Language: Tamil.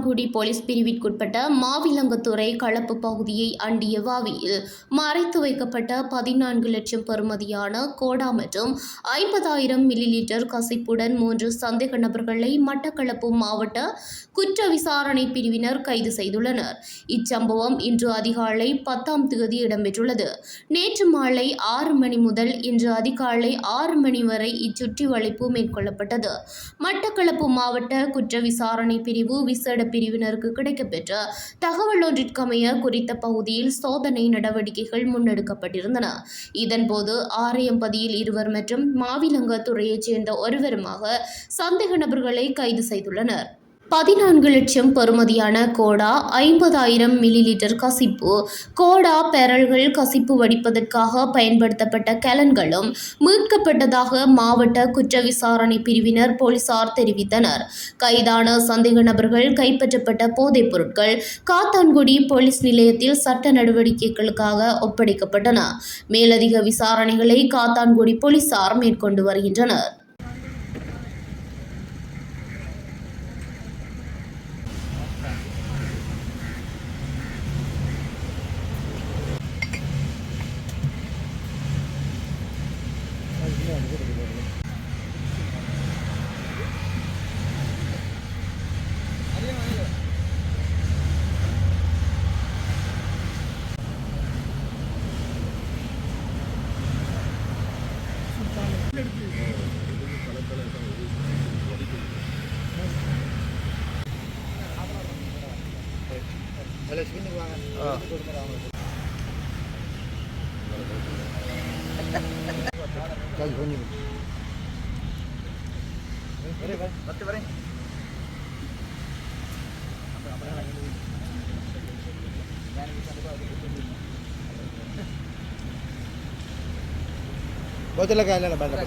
காத்தான்குடி போலீஸ் பிரிவிற்குட்பட்ட மாவிலங்கத்துறை களப்பு பகுதியை அண்டிய வாவியில் மறைத்து வைக்கப்பட்ட 14 லட்சம் பெறுமதியான கோடா மற்றும் 50,000 மில்லிலிட்டர் கசிப்புடன் 3 சந்தேக நபர்களை மட்டக்களப்பு மாவட்ட குற்ற விசாரணை பிரிவினர் கைது செய்துள்ளனர். இச்சம்பவம் இன்று அதிகாலை 10ஆம் தேதி இடம்பெற்றுள்ளது. நேற்று மாலை 6 மணி முதல் இன்று அதிகாலை 6 மணி வரை இச்சுற்றி வளைப்பு மேற்கொள்ளப்பட்டது. மட்டக்களப்பு மாவட்ட குற்ற விசாரணை பிரிவு விசேட பிரிவினருக்கு கிடைக்கப்பெற்ற தகவல் ஒன்றிற்கமைய குறித்த பகுதியில் சோதனை நடவடிக்கைகள் முன்னெடுக்கப்பட்டிருந்தன. இதன்போது ஆரையம்பதியில் 2 மற்றும் மாவிலங்கத்துறையைச் சேர்ந்த ஒருவருமாக சந்தேக நபர்களை கைது செய்துள்ளனர். 14 லட்சம் பெறுமதியான கோடா, 50,000 மில்லிலிட்டர் கசிப்பு, கோடா பேரல்கள், கசிப்பு வடிப்பதற்காக பயன்படுத்தப்பட்ட கலன்களும் மீட்கப்பட்டதாக மாவட்ட குற்ற விசாரணை பிரிவினர் போலீசார் தெரிவித்தனர். கைதான சந்தேக நபர்கள் கைப்பற்றப்பட்ட போதைப் பொருட்கள் காத்தான்குடி போலீஸ் நிலையத்தில் சட்ட நடவடிக்கைகளுக்காக ஒப்படைக்கப்பட்டன. மேலதிக விசாரணைகளை காத்தான்குடி போலீசார் மேற்கொண்டு வருகின்றனர். Bote la calle la banda.